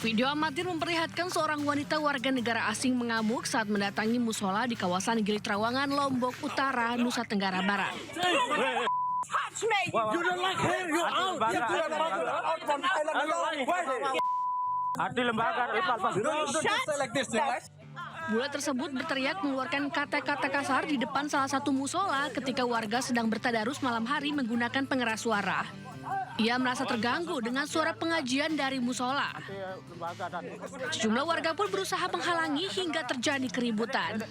Video amatir memperlihatkan seorang wanita warga negara asing mengamuk saat mendatangi musola di kawasan Gili Trawangan, Lombok Utara, Nusa Tenggara Barat. Bule tersebut berteriak mengeluarkan kata-kata kasar di depan salah satu musola ketika warga sedang bertadarus malam hari menggunakan pengeras suara. Ia merasa terganggu dengan suara pengajian dari musola. Sejumlah warga pun berusaha menghalangi hingga terjadi keributan.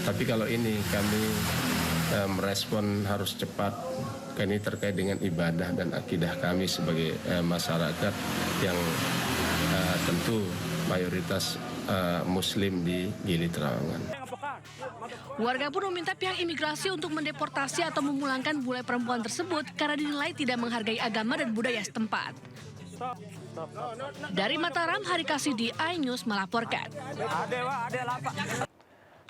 Tapi kalau ini kami merespon harus cepat, karena ini terkait dengan ibadah dan akidah kami sebagai masyarakat yang tentu mayoritas Muslim di Gili Trawangan. Warga pun meminta pihak imigrasi untuk mendeportasi atau memulangkan bule perempuan tersebut karena dinilai tidak menghargai agama dan budaya setempat. Dari Mataram, Hari Kasidi, iNews melaporkan.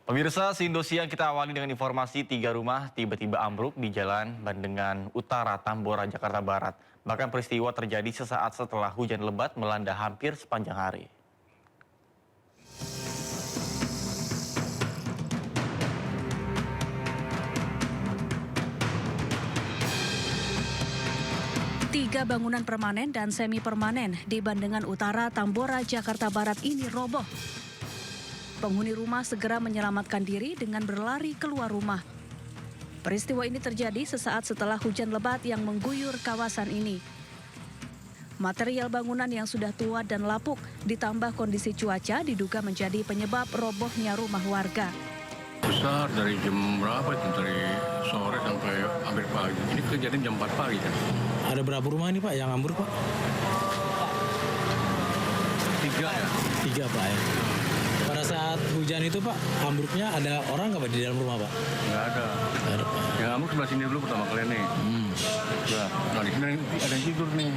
Pemirsa, Indosiar kita awali dengan informasi 3 rumah tiba-tiba ambruk di Jalan Bandengan Utara, Tambora, Jakarta Barat. Bahkan peristiwa terjadi sesaat setelah hujan lebat melanda hampir sepanjang hari. Tiga bangunan permanen dan semi permanen di Bandengan Utara, Tambora, Jakarta Barat ini roboh. Penghuni rumah segera menyelamatkan diri dengan berlari keluar rumah. Peristiwa ini terjadi sesaat setelah hujan lebat yang mengguyur kawasan ini. Material bangunan yang sudah tua dan lapuk ditambah kondisi cuaca diduga menjadi penyebab robohnya rumah warga. Besar dari jam berapa itu? Dari sore sampai hampir pagi. Ini kejadian jam 4 pagi kan? Ada berapa rumah ini Pak yang ambruk Pak? 3 ya? 3 Pak ya. Pada saat hujan itu Pak, ambruknya ada orang nggak Pak di dalam rumah Pak? Nggak ada. Nggak ada Pak. Yang ambruk sebelah sini dulu pertama kali nih. Nah di sini ada yang tidur nih.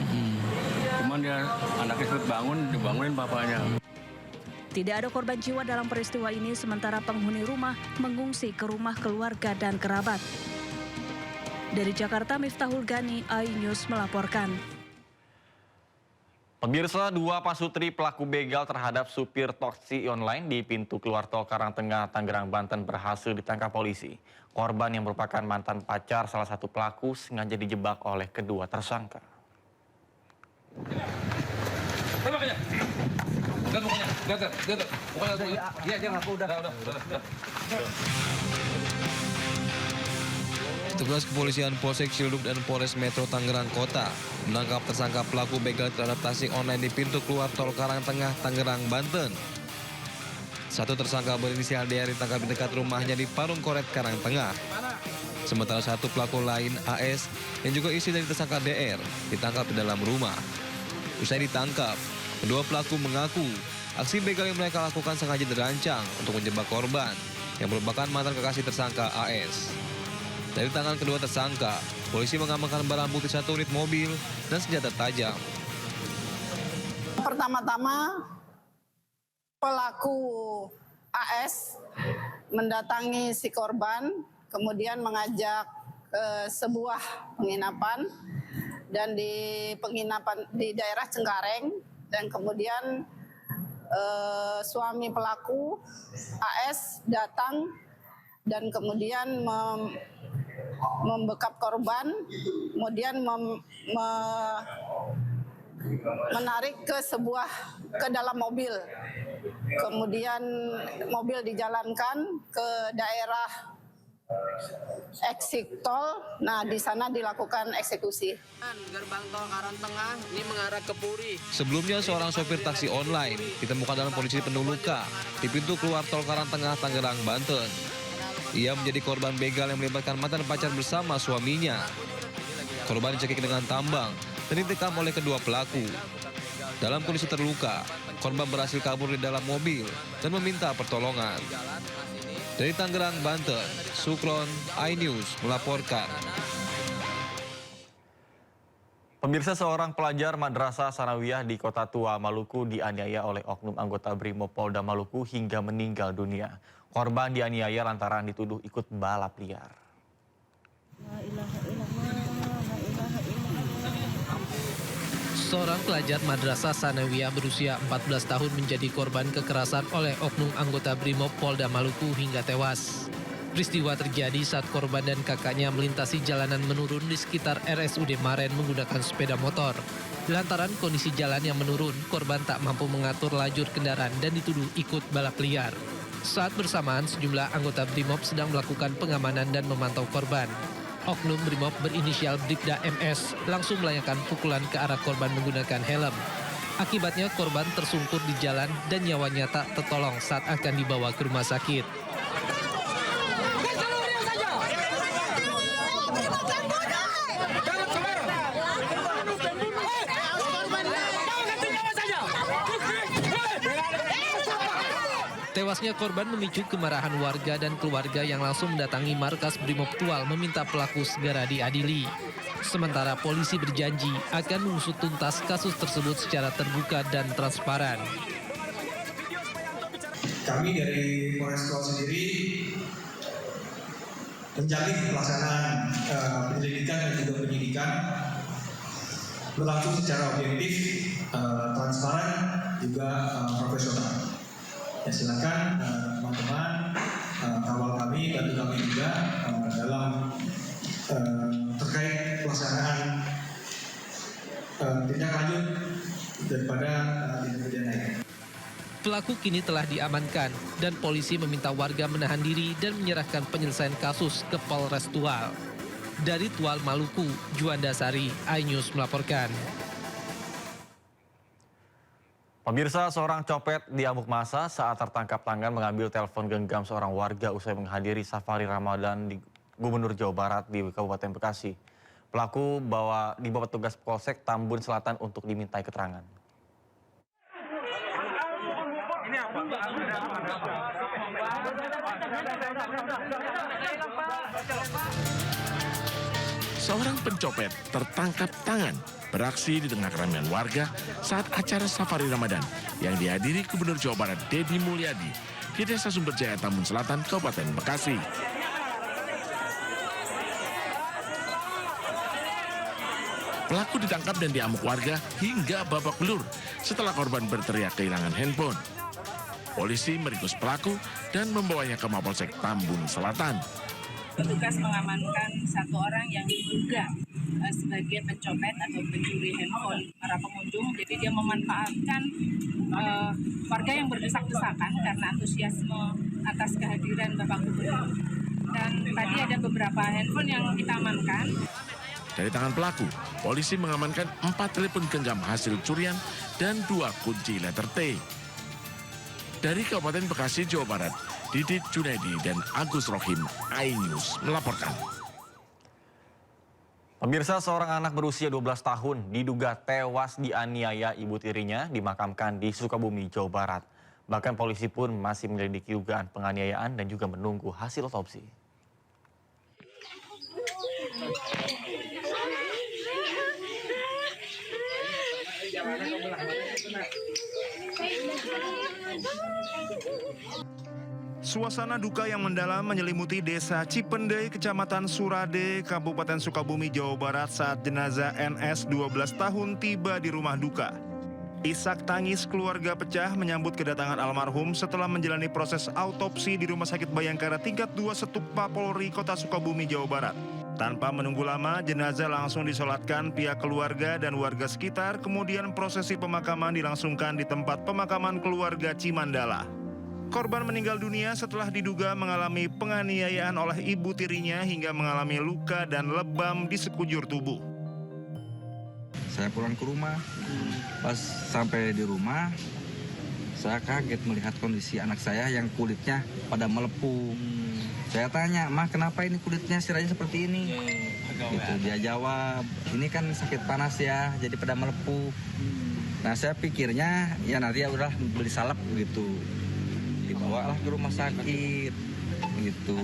Cuman dia anaknya sempat bangun, dibangunin papanya. Tidak ada korban jiwa dalam peristiwa ini, sementara penghuni rumah mengungsi ke rumah keluarga dan kerabat. Dari Jakarta, Miftahul Gani, iNews melaporkan. Pemirsa, 2 pasutri pelaku begal terhadap supir taksi online di pintu keluar tol Karangtengah, Tangerang, Banten berhasil ditangkap polisi. Korban yang merupakan mantan pacar salah satu pelaku sengaja dijebak oleh kedua tersangka. Petugas kepolisian Polsek Ciledug dan Polres Metro Tangerang Kota menangkap tersangka pelaku begal terhadap taksi online di pintu keluar tol Karangtengah, Tangerang, Banten. Satu tersangka berinisial DR ditangkap di dekat rumahnya di Parung Koret, Karangtengah. Sementara satu pelaku lain, AS, yang juga istri dari tersangka DR, ditangkap di dalam rumah. Usai ditangkap, kedua pelaku mengaku aksi begal yang mereka lakukan sengaja dirancang untuk menjebak korban yang merupakan mantan kekasih tersangka AS. Dari tangan kedua tersangka, polisi mengamankan barang bukti 1 unit mobil dan senjata tajam. Pertama-tama, pelaku AS mendatangi si korban, kemudian mengajak ke sebuah penginapan, dan di penginapan di daerah Cengkareng, dan kemudian suami pelaku AS datang dan kemudian membekap korban, kemudian menarik ke dalam mobil. Kemudian mobil dijalankan ke daerah exit tol. Nah, di sana dilakukan eksekusi. Gerbang tol Karangtengah ini mengarah ke Puri. Sebelumnya seorang sopir taksi online ditemukan dalam kondisi penuh luka di pintu keluar tol Karangtengah, Tangerang, Banten. Ia menjadi korban begal yang melibatkan mantan pacar bersama suaminya. Korban dicekik dengan tambang dan ditikam oleh kedua pelaku. Dalam kondisi terluka, korban berhasil kabur di dalam mobil dan meminta pertolongan. Dari Tangerang, Banten, Sukron, iNews melaporkan. Pemirsa, seorang pelajar Madrasah Sanawiyah di Kota Tua, Maluku dianiaya oleh oknum anggota Brimopolda Maluku hingga meninggal dunia. Korban dianiaya lantaran dituduh ikut balap liar. Seorang pelajar Madrasah Sanawiyah berusia 14 tahun menjadi korban kekerasan oleh oknum anggota Brimob Polda Maluku hingga tewas. Peristiwa terjadi saat korban dan kakaknya melintasi jalanan menurun di sekitar RSUD Maren menggunakan sepeda motor. Lantaran kondisi jalan yang menurun, korban tak mampu mengatur lajur kendaraan dan dituduh ikut balap liar. Saat bersamaan, sejumlah anggota Brimob sedang melakukan pengamanan dan memantau korban. Oknum Brimob berinisial Bribda MS langsung melayangkan pukulan ke arah korban menggunakan helm. Akibatnya korban tersungkur di jalan dan nyawanya tak tertolong saat akan dibawa ke rumah sakit. Tewasnya korban memicu kemarahan warga dan keluarga yang langsung mendatangi markas Brimob Tual meminta pelaku segera diadili. Sementara polisi berjanji akan mengusut tuntas kasus tersebut secara terbuka dan transparan. Kami dari Polres Tual sendiri menjamin pelaksanaan penyelidikan dan juga penyidikan berlangsung secara objektif, transparan, juga profesional. Ya, silakan teman-teman kawal kami, bantu kami juga dalam terkait pelaksanaan tindak lanjut daripada tindak pidana ini. Pelaku kini telah diamankan dan polisi meminta warga menahan diri dan menyerahkan penyelesaian kasus ke Polres Tual. Dari Tual, Maluku, Juanda Sari, iNews melaporkan. Pemirsa, seorang copet diamuk massa saat tertangkap tangan mengambil telepon genggam seorang warga usai menghadiri safari Ramadan di Gubernur Jawa Barat di Kabupaten Bekasi. Pelaku dibawa petugas Polsek Tambun Selatan untuk dimintai keterangan. Seorang pencopet tertangkap tangan beraksi di tengah keramaian warga saat acara safari Ramadan yang dihadiri Gubernur Jawa Barat Deddy Mulyadi di Desa Sumberjaya, Tambun Selatan, Kabupaten Bekasi. Pelaku ditangkap dan diamuk warga hingga babak belur setelah korban berteriak kehilangan handphone. Polisi meringkus pelaku dan membawanya ke Mapolsek Tambun Selatan. Petugas mengamankan satu orang yang diduga sebagai pencopet atau pencuri handphone para pengunjung. Jadi dia memanfaatkan warga yang berdesak-desakan karena antusiasme atas kehadiran Bapak Gubernur. Dan tadi ada beberapa handphone yang kita amankan. Dari tangan pelaku, polisi mengamankan 4 telepon genggam hasil curian dan 2 kunci letter T. Dari Kabupaten Bekasi, Jawa Barat, Didit Junaidi dan Agus Rohim, iNews melaporkan. Pemirsa, seorang anak berusia 12 tahun diduga tewas dianiaya ibu tirinya dimakamkan di Sukabumi, Jawa Barat. Bahkan polisi pun masih menyelidiki dugaan penganiayaan dan juga menunggu hasil otopsi. Suasana duka yang mendalam menyelimuti Desa Cipendei, Kecamatan Surade, Kabupaten Sukabumi, Jawa Barat saat jenazah NS 12 tahun tiba di rumah duka. Isak tangis keluarga pecah menyambut kedatangan almarhum setelah menjalani proses autopsi di Rumah Sakit Bayangkara tingkat 2 Setukpa Polri, Kota Sukabumi, Jawa Barat. Tanpa menunggu lama, jenazah langsung disolatkan pihak keluarga dan warga sekitar, kemudian prosesi pemakaman dilangsungkan di tempat pemakaman keluarga Cimandala. Korban meninggal dunia setelah diduga mengalami penganiayaan oleh ibu tirinya hingga mengalami luka dan lebam di sekujur tubuh. Saya pulang ke rumah, pas sampai di rumah, saya kaget melihat kondisi anak saya yang kulitnya pada melepuh. Saya tanya, "Ma, kenapa ini kulitnya siranya seperti ini?" Gitu, dia jawab, "Ini kan sakit panas ya, jadi pada melepuh." Nah, saya pikirnya ya nanti ya udah beli salep gitu. Dibawalah ke rumah sakit gitu.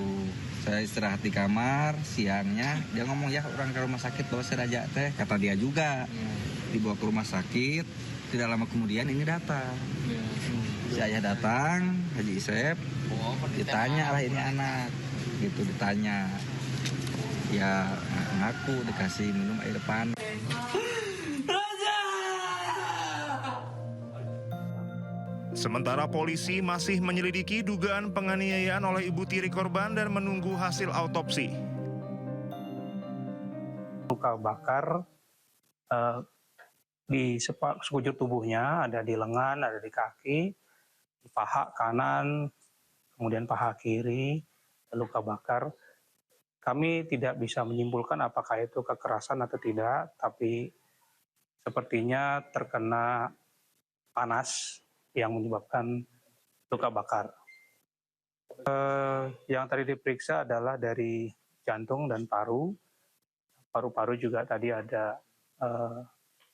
Saya istirahat di kamar, siangnya dia ngomong, "Ya orang ke rumah sakit bawa serajak teh," kata dia juga. Dibawa ke rumah sakit, tidak lama kemudian ini datang. Si ayah datang, Haji Isep, ditanya lah ini anak, gitu ditanya. Ya ngaku dikasih minum air panas. Sementara polisi masih menyelidiki dugaan penganiayaan oleh ibu tiri korban dan menunggu hasil autopsi. Luka bakar di sekujur tubuhnya, ada di lengan, ada di kaki, di paha kanan, kemudian paha kiri, luka bakar. Kami tidak bisa menyimpulkan apakah itu kekerasan atau tidak, tapi sepertinya terkena panas yang menyebabkan luka bakar. Yang tadi diperiksa adalah dari jantung dan paru. Paru-paru juga tadi ada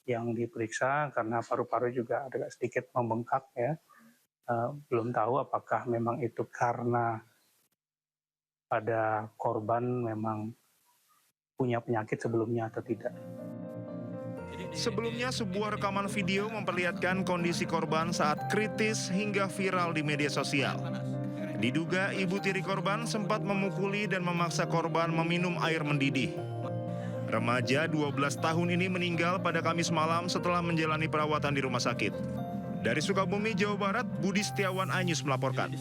yang diperiksa karena paru-paru juga agak sedikit membengkak ya. Belum tahu apakah memang itu karena pada korban memang punya penyakit sebelumnya atau tidak. Sebelumnya, sebuah rekaman video memperlihatkan kondisi korban saat kritis hingga viral di media sosial. Diduga ibu tiri korban sempat memukuli dan memaksa korban meminum air mendidih. Remaja 12 tahun ini meninggal pada Kamis malam setelah menjalani perawatan di rumah sakit. Dari Sukabumi, Jawa Barat, Budi Setiawan, iNews melaporkan.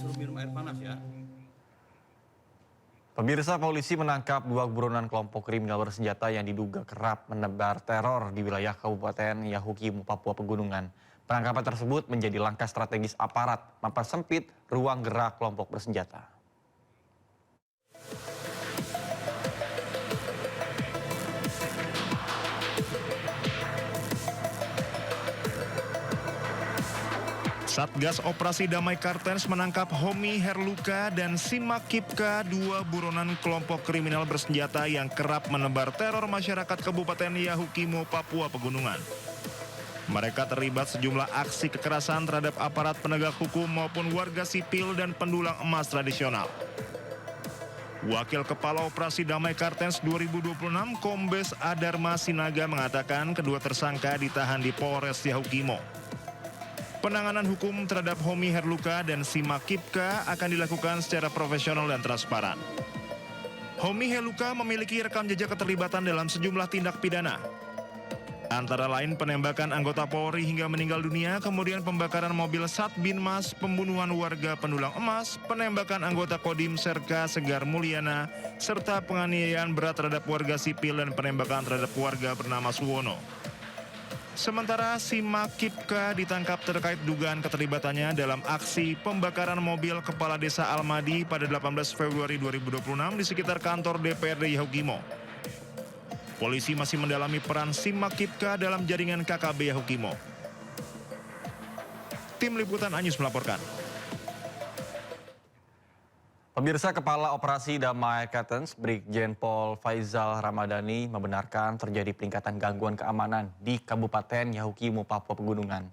Pemirsa, polisi menangkap 2 buronan kelompok kriminal bersenjata yang diduga kerap menebar teror di wilayah Kabupaten Yahukimo, Papua Pegunungan. Penangkapan tersebut menjadi langkah strategis aparat mempersempit ruang gerak kelompok bersenjata. Satgas Operasi Damai Kartens menangkap Homi Herluka dan Simak Kipka, 2 buronan kelompok kriminal bersenjata yang kerap menebar teror masyarakat Kabupaten Yahukimo, Papua Pegunungan. Mereka terlibat sejumlah aksi kekerasan terhadap aparat penegak hukum maupun warga sipil dan pendulang emas tradisional. Wakil Kepala Operasi Damai Kartens 2026, Kombes Adarma Sinaga mengatakan kedua tersangka ditahan di Polres Yahukimo. Penanganan hukum terhadap Homi Herluka dan Simak Kipka akan dilakukan secara profesional dan transparan. Homi Herluka memiliki rekam jejak keterlibatan dalam sejumlah tindak pidana. Antara lain penembakan anggota Polri hingga meninggal dunia, kemudian pembakaran mobil Satbinmas, pembunuhan warga pendulang emas, penembakan anggota Kodim Serka Segar Mulyana, serta penganiayaan berat terhadap warga sipil dan penembakan terhadap warga bernama Suwono. Sementara Simak Kipka ditangkap terkait dugaan keterlibatannya dalam aksi pembakaran mobil Kepala Desa Almadi pada 18 Februari 2026 di sekitar kantor DPRD Yahukimo. Polisi masih mendalami peran Simak Kipka dalam jaringan KKB Yahukimo. Tim Liputan iNews melaporkan. Pemirsa, Kepala Operasi Damai Kartens Brigjen Pol Faizal Ramadhani membenarkan terjadi peningkatan gangguan keamanan di Kabupaten Yahukimo, Papua Pegunungan.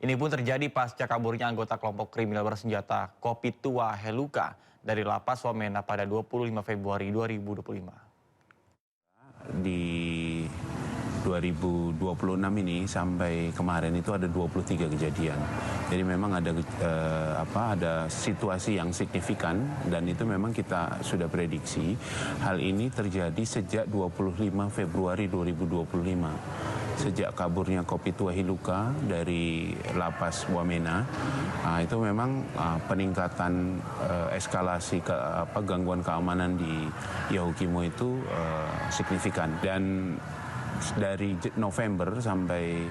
Ini pun terjadi pasca kaburnya anggota kelompok kriminal bersenjata Kopitua Heluka dari Lapas Wamena pada 25 Februari 2025. Di 2026 ini sampai kemarin itu ada 23 kejadian. Jadi memang ada situasi yang signifikan dan itu memang kita sudah prediksi hal ini terjadi sejak 25 Februari 2025. Sejak kaburnya Kopitua Heluka dari Lapas Wamena, itu memang peningkatan eskalasi gangguan keamanan di Yahukimo itu signifikan. Dan dari November sampai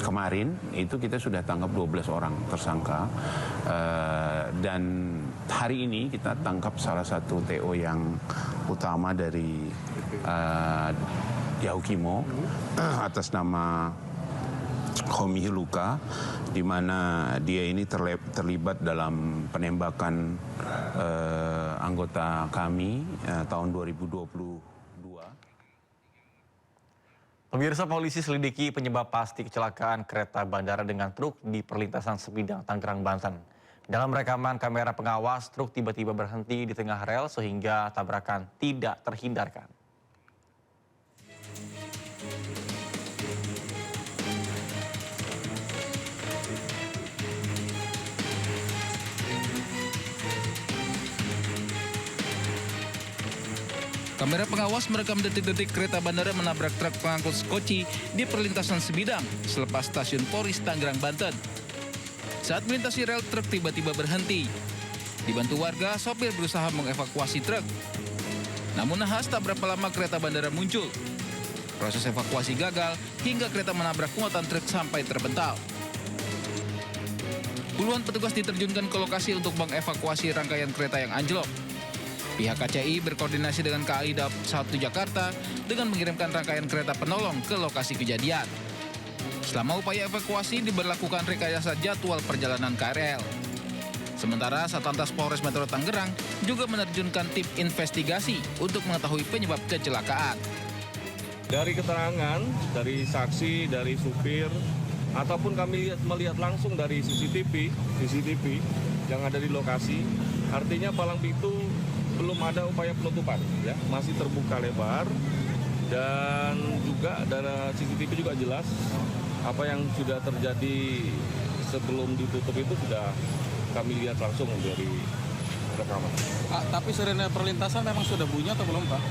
kemarin itu kita sudah tangkap 12 orang tersangka dan hari ini kita tangkap salah satu TO yang utama dari Yahukimo atas nama Homi Herluka, di mana dia ini terlibat dalam penembakan anggota kami tahun 2022. Pemirsa, polisi selidiki penyebab pasti kecelakaan kereta bandara dengan truk di perlintasan Sebidang, Tangerang, Banten. Dalam rekaman kamera pengawas, truk tiba-tiba berhenti di tengah rel sehingga tabrakan tidak terhindarkan. Kamera pengawas merekam detik-detik kereta bandara menabrak truk pengangkut skoci di perlintasan sebidang selepas stasiun Polres Tangerang, Banten. Saat melintasi rel, truk tiba-tiba berhenti. Dibantu warga, sopir berusaha mengevakuasi truk. Namun nahas tak berapa lama kereta bandara muncul. Proses evakuasi gagal hingga kereta menabrak muatan truk sampai terpental. Puluhan petugas diterjunkan ke lokasi untuk mengevakuasi rangkaian kereta yang anjlok. Pihak KCI berkoordinasi dengan KAI Daup 1 Jakarta dengan mengirimkan rangkaian kereta penolong ke lokasi kejadian. Selama upaya evakuasi diberlakukan rekayasa jadwal perjalanan KRL. Sementara Satlantas Polres Metro Tangerang juga menerjunkan tim investigasi untuk mengetahui penyebab kecelakaan. Dari keterangan, dari saksi, dari supir, ataupun kami melihat langsung dari CCTV yang ada di lokasi, artinya palang pintu belum ada upaya penutupan, ya, masih terbuka lebar, dan juga dari CCTV juga jelas apa yang sudah terjadi sebelum ditutup itu sudah kami lihat langsung dari rekaman. Tapi sirene perlintasan memang sudah bunyi atau belum, Pak?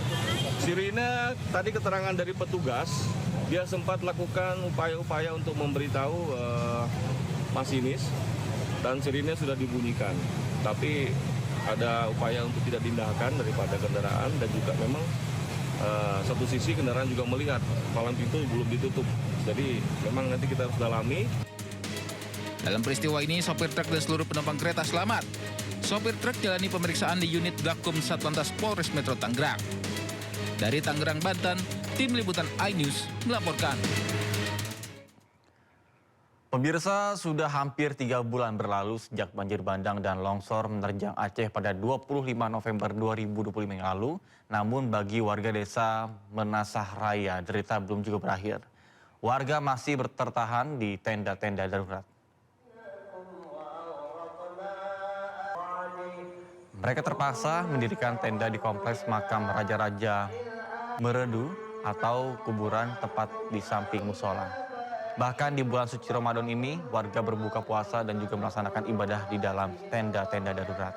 Sirine tadi keterangan dari petugas, dia sempat lakukan upaya-upaya untuk memberitahu masinis dan sirine sudah dibunyikan. Tapi ada upaya untuk tidak diindahkan daripada kendaraan dan juga memang satu sisi kendaraan juga melihat palang pintu belum ditutup. Jadi memang nanti kita harus dalami. Dalam peristiwa ini, sopir truk dan seluruh penumpang kereta selamat. Sopir truk jalani pemeriksaan di unit Gakum Satlantas Polres Metro Tangerang. Dari Tangerang, Banten, tim liputan iNews melaporkan. Pemirsa, sudah hampir 3 bulan berlalu sejak banjir bandang dan longsor menerjang Aceh pada 25 November 2025 yang lalu. Namun bagi warga desa Menasah Raya, derita belum juga berakhir. Warga masih bertahan di tenda-tenda darurat. Mereka terpaksa mendirikan tenda di kompleks makam Raja-Raja Meredu atau kuburan tepat di samping musola. Bahkan di bulan suci Ramadan ini, warga berbuka puasa dan juga melaksanakan ibadah di dalam tenda-tenda darurat.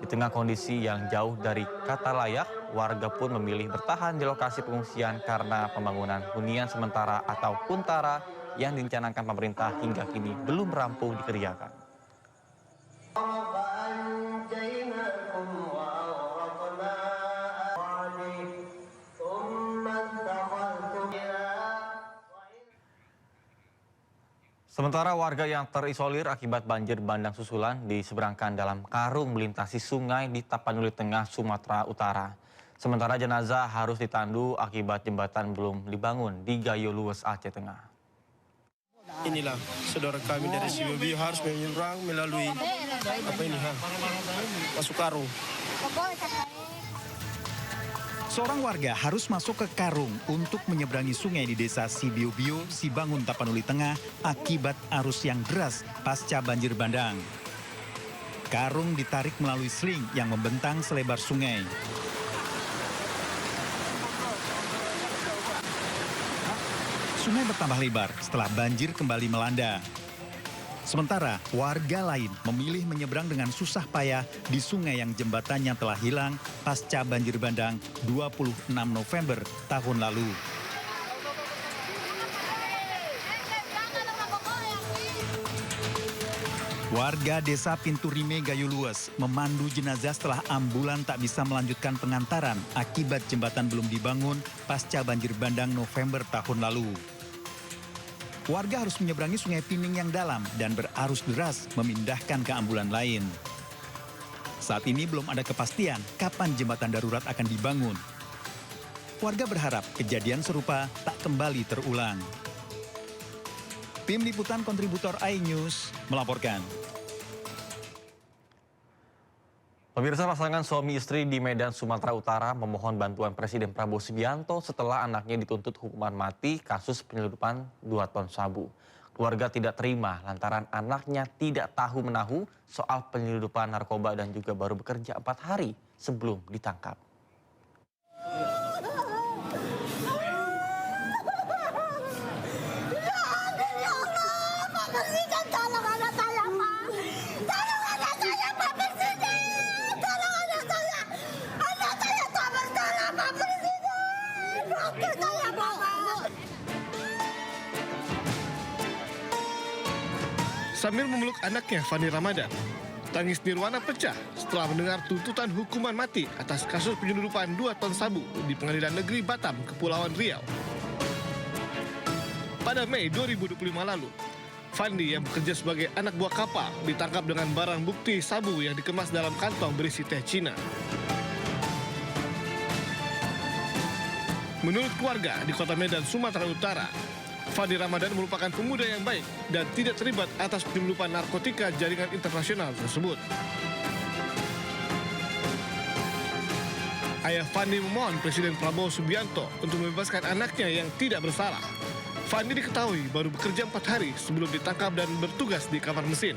Di tengah kondisi yang jauh dari kata layak, warga pun memilih bertahan di lokasi pengungsian karena pembangunan hunian sementara atau kuntara yang direncanakan pemerintah hingga kini belum rampung dikerjakan. Sementara warga yang terisolir akibat banjir bandang susulan diseberangkan dalam karung melintasi sungai di Tapanuli Tengah, Sumatera Utara. Sementara jenazah harus ditandu akibat jembatan belum dibangun di Gayo Lues, Aceh Tengah. Inilah saudara kami dari CBB harus menyeberang melalui masuk karung. Seorang warga harus masuk ke karung untuk menyeberangi sungai di desa Sibiobio, Sibangun, Tapanuli Tengah akibat arus yang deras pasca banjir bandang. Karung ditarik melalui sling yang membentang selebar sungai. Sungai bertambah lebar setelah banjir kembali melanda. Sementara warga lain memilih menyeberang dengan susah payah di sungai yang jembatannya telah hilang pasca banjir bandang 26 November tahun lalu. Warga desa Pintu Rime, Gayo Lues memandu jenazah setelah ambulan tak bisa melanjutkan pengantaran akibat jembatan belum dibangun pasca banjir bandang November tahun lalu. Warga harus menyeberangi sungai Pining yang dalam dan berarus deras memindahkan ke ambulan lain. Saat ini belum ada kepastian kapan jembatan darurat akan dibangun. Warga berharap kejadian serupa tak kembali terulang. Tim Liputan Kontributor iNews melaporkan. Pemirsa, pasangan suami istri di Medan, Sumatera Utara memohon bantuan Presiden Prabowo Subianto setelah anaknya dituntut hukuman mati kasus penyelundupan 2 ton sabu. Keluarga tidak terima lantaran anaknya tidak tahu-menahu soal penyelundupan narkoba dan juga baru bekerja 4 hari sebelum ditangkap. Pak Sambil memeluk anaknya, Fandi Ramadan, tangis Nirwana pecah setelah mendengar tuntutan hukuman mati atas kasus penyeludupan 2 ton sabu di Pengadilan Negeri Batam, Kepulauan Riau. Pada Mei 2025 lalu, Fandi yang bekerja sebagai anak buah kapal ditangkap dengan barang bukti sabu yang dikemas dalam kantong berisi teh Cina. Menurut keluarga di Kota Medan, Sumatera Utara, Fandi Ramadan merupakan pemuda yang baik dan tidak terlibat atas penyelundupan narkotika jaringan internasional tersebut. Ayah Fandi memohon Presiden Prabowo Subianto untuk membebaskan anaknya yang tidak bersalah. Fandi diketahui baru bekerja 4 hari sebelum ditangkap dan bertugas di kamar mesin.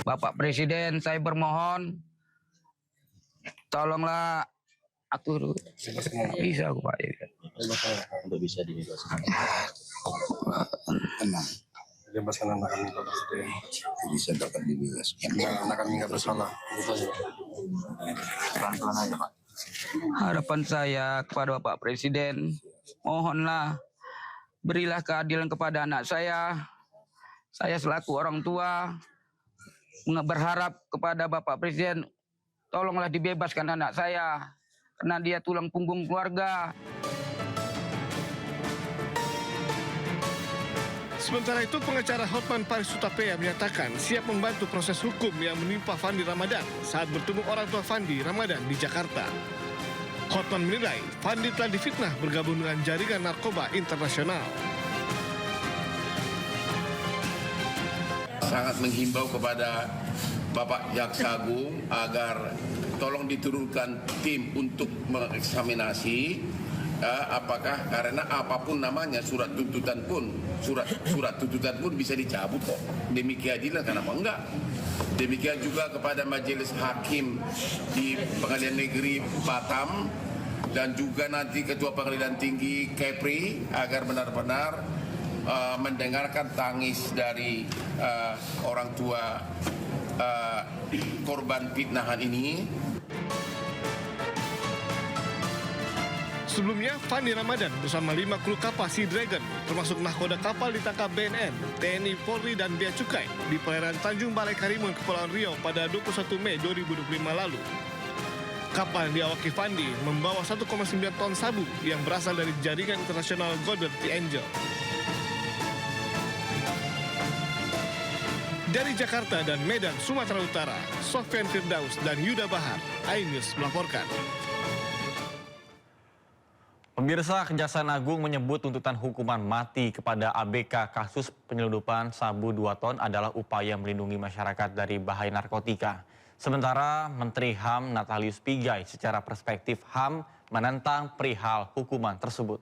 Bapak Presiden, saya bermohon, tolonglah atur. Bisa aku Pak. Untuk bisa dibebaskan. Tenang. Bebaskan anak kami Pak Presiden. Bisa dapat dibebaskan. Anak kami nggak bersalah. Pelan-pelan aja Pak. Harapan saya kepada Bapak Presiden, mohonlah berilah keadilan kepada anak saya. Saya selaku orang tua berharap kepada Bapak Presiden, tolonglah dibebaskan anak saya, karena dia tulang punggung keluarga. Sementara itu, pengacara Hotman Paris Hutapea menyatakan siap membantu proses hukum yang menimpa Fandi Ramadan saat bertemu orang tua Fandi Ramadan di Jakarta. Hotman menilai Fandi telah difitnah bergabung dengan jaringan narkoba internasional. Sangat menghimbau kepada Bapak Jaksa Agung agar tolong diturunkan tim untuk mengeksaminasi apakah, karena apapun namanya surat tuntutan pun bisa dicabut kok demi keadilan, kenapa enggak? Demikian juga kepada Majelis Hakim di Pengadilan Negeri Batam dan juga nanti Ketua Pengadilan Tinggi Kepri agar benar-benar mendengarkan tangis dari orang tua korban fitnahan ini. Sebelumnya, Fandi Ramadan bersama 5 kru kapal Sea Dragon, termasuk nahkoda kapal ditangkap BNN, TNI, Polri, dan Bea Cukai di perairan Tanjung Balai Karimun, Kepulauan Riau pada 21 Mei 2025 lalu. Kapal yang diawaki Fandi membawa 1,9 ton sabu yang berasal dari jaringan internasional Golden Triangle. Dari Jakarta dan Medan, Sumatera Utara, Sofyan Firdaus dan Yuda Bahar, iNews melaporkan. Pemirsa, Kejaksaan Agung menyebut tuntutan hukuman mati kepada ABK kasus penyelundupan sabu 2 ton adalah upaya melindungi masyarakat dari bahaya narkotika. Sementara Menteri HAM Natalius Pigai secara perspektif HAM menentang perihal hukuman tersebut.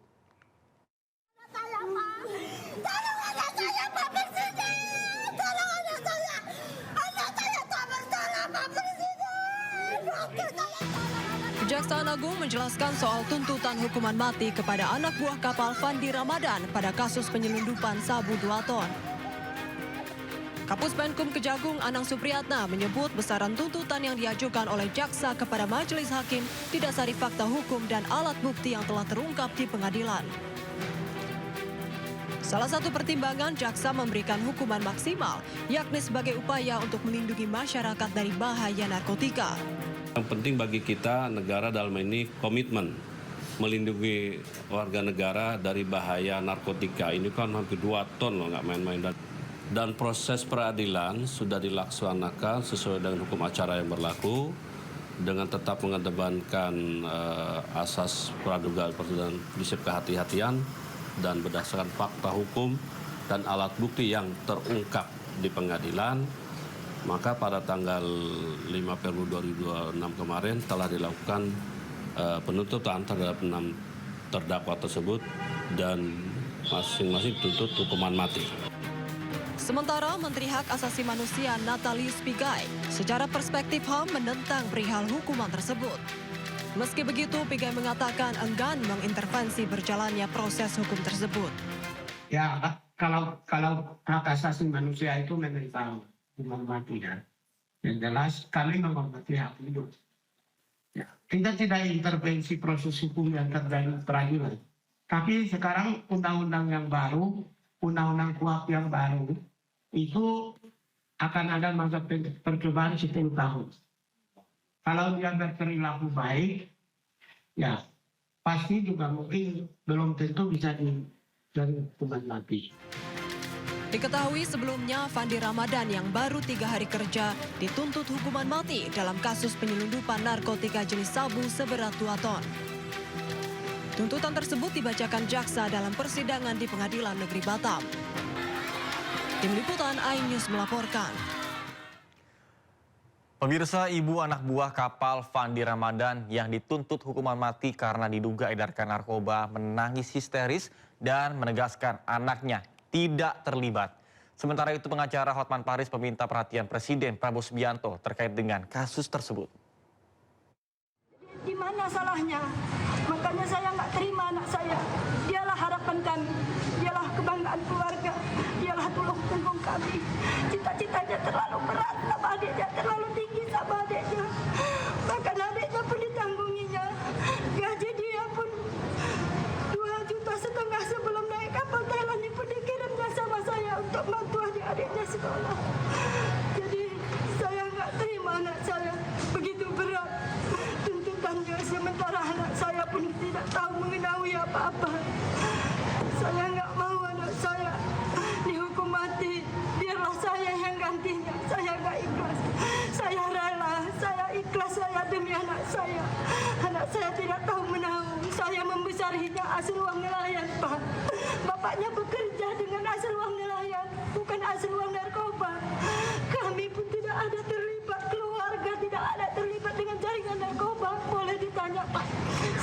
Kejaksaan Agung menjelaskan soal tuntutan hukuman mati kepada anak buah kapal Fandi Ramadan pada kasus penyelundupan sabu 2 ton. Kapus Penkum Kejagung Anang Supriyatna menyebut besaran tuntutan yang diajukan oleh jaksa kepada majelis hakim didasari fakta hukum dan alat bukti yang telah terungkap di pengadilan. Salah satu pertimbangan jaksa memberikan hukuman maksimal, yakni sebagai upaya untuk melindungi masyarakat dari bahaya narkotika. Yang penting bagi kita, negara dalam ini komitmen melindungi warga negara dari bahaya narkotika. Ini kan hampir 2 ton loh, nggak main-main. Dan proses peradilan sudah dilaksanakan sesuai dengan hukum acara yang berlaku, dengan tetap mengedepankan asas praduga dan prinsip kehati-hatian, dan berdasarkan fakta hukum dan alat bukti yang terungkap di pengadilan. Maka pada tanggal 5 Februari 2026 kemarin telah dilakukan penuntutan terhadap 6 terdakwa tersebut dan masing-masing dituntut hukuman mati. Sementara Menteri Hak Asasi Manusia Natalius Pigai secara perspektif HAM menentang perihal hukuman tersebut. Meski begitu, Pigai mengatakan enggan mengintervensi berjalannya proses hukum tersebut. Ya, kalau hak asasi manusia itu menentang hukuman mati ya. Yang jelas kami menghormati hak hidup. Kita tidak intervensi proses hukum yang terjadi peradilan. Tapi sekarang undang-undang yang baru, undang-undang KUHP yang baru, itu akan ada masa percobaan 10 tahun. Kalau dia berperilaku baik, ya pasti juga mungkin belum tentu bisa dari hukuman mati. Diketahui sebelumnya Fandi Ramadan yang baru 3 hari kerja dituntut hukuman mati dalam kasus penyelundupan narkotika jenis sabu seberat 2 ton. Tuntutan tersebut dibacakan jaksa dalam persidangan di Pengadilan Negeri Batam. Tim Liputan iNews melaporkan. Pemirsa, ibu anak buah kapal Fandi Ramadan yang dituntut hukuman mati karena diduga edarkan narkoba menangis histeris dan menegaskan anaknya tidak terlibat. Sementara itu pengacara Hotman Paris meminta perhatian Presiden Prabowo Subianto terkait dengan kasus tersebut. Di mana salahnya? Makanya saya nggak terima anak saya. Dialah harapan kami, dialah kebanggaan keluarga, dialah tulang punggung kami. Cita-citanya terlalu berat sama adiknya, terlalu tinggi sama adiknya. Bahkan adiknya pun ditanggunginya. Gaji dia pun 2,5 juta sebelum naik kapal Thailand ini pun dikirimnya sama saya untuk bantu adik-adiknya sekolah. Jadi saya nggak terima anak saya begitu berat tuntutannya, sementara anak saya pun tidak tahu mengetahui apa-apa. Saya nggak mau anak saya dihukum mati, biarlah saya yang gantinya. Saya nggak ikhlas, saya rela, saya ikhlas saya demi anak saya. Anak saya tidak tahu menahu, saya membesarinya hasil uang nelayan, Pak. Bapaknya bekerja dengan hasil uang nelayan, bukan hasil uang narkoba. Kami pun tidak ada terlibat, keluarga tidak ada terlibat dengan jaringan narkoba. Boleh ditanya, Pak,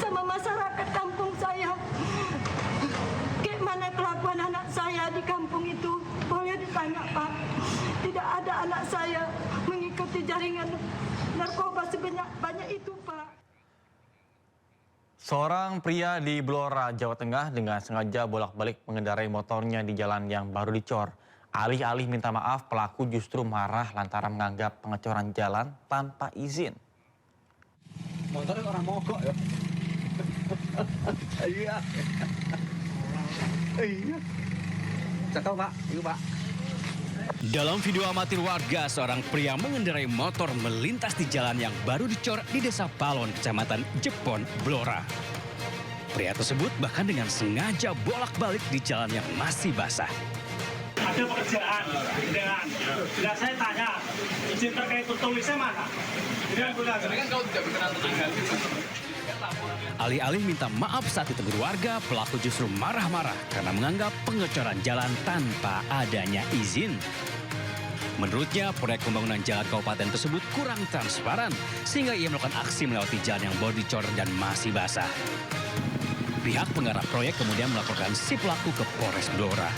sama masyarakat kampung saya. Bagaimana kelakuan anak saya di kampung itu? Boleh ditanya, Pak. Tidak ada anak saya mengikuti jaringan narkoba sebanyak itu, Pak. Seorang pria di Blora, Jawa Tengah dengan sengaja bolak-balik mengendarai motornya di jalan yang baru dicor. Alih-alih minta maaf, pelaku justru marah lantaran menganggap pengecoran jalan tanpa izin. Motornya orang mogok ya? Iya. Iya. Cakap Pak, itu Pak. Dalam video amatir warga, seorang pria mengendarai motor melintas di jalan yang baru dicor di Desa Palon, Kecamatan Jepon, Blora. Pria tersebut bahkan dengan sengaja bolak-balik di jalan yang masih basah. Ada pekerjaan dengan bila saya tanya izin terkait tulisnya mana? Kan kau tidak berkenan tetangga. Alih-alih minta maaf saat ditegur warga, pelaku justru marah-marah karena menganggap pengecoran jalan tanpa adanya izin. Menurutnya, proyek pembangunan jalan kabupaten tersebut kurang transparan sehingga ia melakukan aksi melewati jalan yang baru dicor dan masih basah. Pihak penggarap proyek kemudian melaporkan si pelaku ke Polres Blora.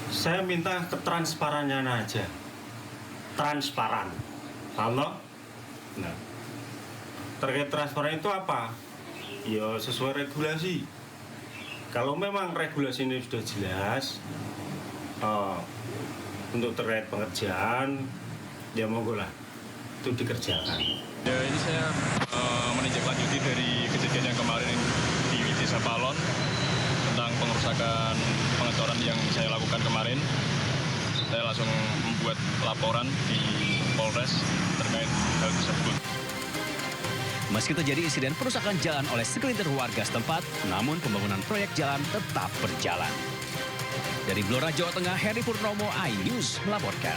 Saya minta ketransparannya aja. Transparan. Kalau terkait transparan itu apa? Ya sesuai regulasi. Kalau memang regulasi ini sudah jelas, untuk terkait pengerjaan, ya monggo lah, itu dikerjakan. Ya ini saya meninjau lanjuti dari kejadian yang kemarin di Desa Palon tentang pengerusakan pengecoran yang saya lakukan kemarin. Saya langsung membuat laporan di Polres terkait hal tersebut. Meski terjadi insiden perusakan jalan oleh segelintir warga setempat, namun pembangunan proyek jalan tetap berjalan. Dari Blora, Jawa Tengah, Heri Purnomo, iNews melaporkan.